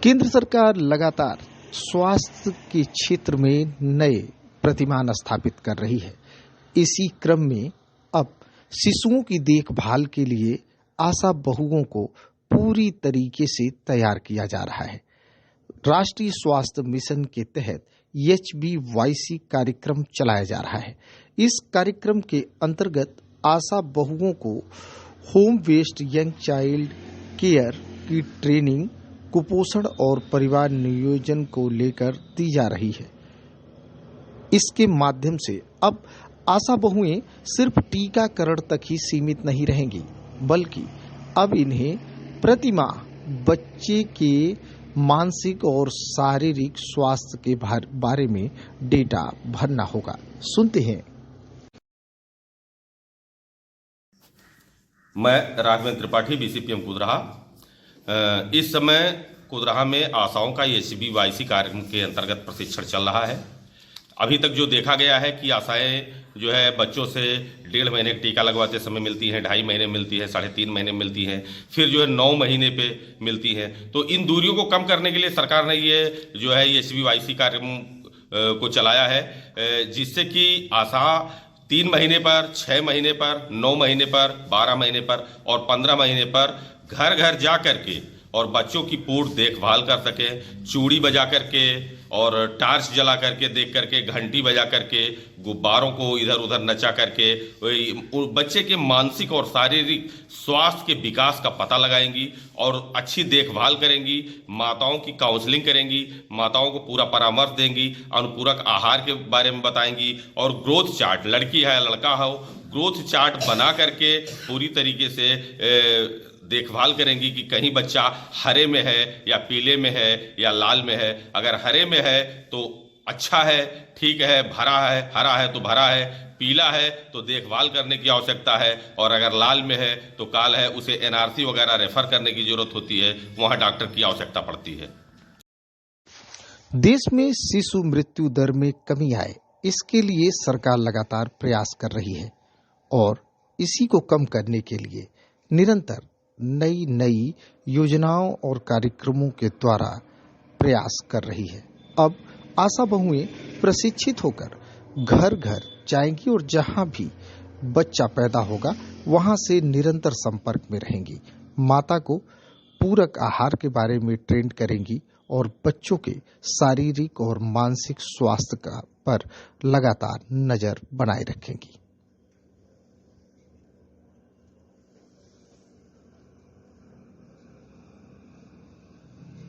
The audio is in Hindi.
केंद्र सरकार लगातार स्वास्थ्य के क्षेत्र में नए प्रतिमान स्थापित कर रही है। इसी क्रम में अब शिशुओं की देखभाल के लिए आशा बहुओं को पूरी तरीके से तैयार किया जा रहा है। राष्ट्रीय स्वास्थ्य मिशन के तहत HBYC कार्यक्रम चलाया जा रहा है। इस कार्यक्रम के अंतर्गत आशा बहुओं को home based young child care की ट्रेनिंग कुपोषण और परिवार नियोजन को लेकर दी जा रही है। इसके माध्यम से अब आशा बहुएं सिर्फ टीकाकरण तक ही सीमित नहीं रहेंगी, बल्कि अब इन्हें प्रतिमाह बच्चे के मानसिक और शारीरिक स्वास्थ्य के बारे में डेटा भरना होगा। सुनते हैं। मैं राघवेंद्र त्रिपाठी, BCPM कुदराहा। इस समय कुदराहा में आशाओं का HBYC कार्यक्रम के अंतर्गत प्रशिक्षण चल रहा है। अभी तक जो देखा गया है कि आशाएं जो है बच्चों से 1.5 महीने टीका लगवाते समय मिलती हैं, 2.5 महीने मिलती है, 3.5 महीने मिलती हैं, फिर जो है 9 महीने पे मिलती हैं। तो इन दूरियों को कम करने के लिए सरकार ने ये जो है HBYC कार्यक्रम को चलाया है, जिससे कि आशा 3 महीने पर, 6 महीने पर, 9 महीने पर, 12 महीने पर और 15 महीने पर घर घर जा करके और बच्चों की पूर्ण देखभाल कर सके, चूड़ी बजा करके और टार्च जला करके, देख करके, घंटी बजा करके, गुब्बारों को इधर उधर नचा करके बच्चे के मानसिक और शारीरिक स्वास्थ्य के विकास का पता लगाएंगी और अच्छी देखभाल करेंगी। माताओं की काउंसलिंग करेंगी, माताओं को पूरा परामर्श देंगी, अनुपूरक आहार के बारे में बताएंगी और ग्रोथ चार्ट, लड़की है लड़का हो, ग्रोथ चार्ट बना करके पूरी तरीके से देखभाल करेंगी कि कहीं बच्चा हरे में है या पीले में है या लाल में है। अगर हरे में है तो अच्छा है, ठीक है, हरा है तो भरा है, पीला है तो देखभाल करने की आवश्यकता है और अगर लाल में है तो काल है, उसे NRC वगैरह रेफर करने की जरूरत होती है, वहां डॉक्टर की आवश्यकता पड़ती है। देश में शिशु मृत्यु दर में कमी आए, इसके लिए सरकार लगातार प्रयास कर रही है और इसी को कम करने के लिए निरंतर नई योजनाओं और कार्यक्रमों के द्वारा प्रयास कर रही है। अब आशा बहुएं प्रशिक्षित होकर घर घर जाएंगी और जहां भी बच्चा पैदा होगा वहां से निरंतर संपर्क में रहेंगी, माता को पूरक आहार के बारे में ट्रेन करेंगी और बच्चों के शारीरिक और मानसिक स्वास्थ्य पर लगातार नजर बनाए रखेंगी।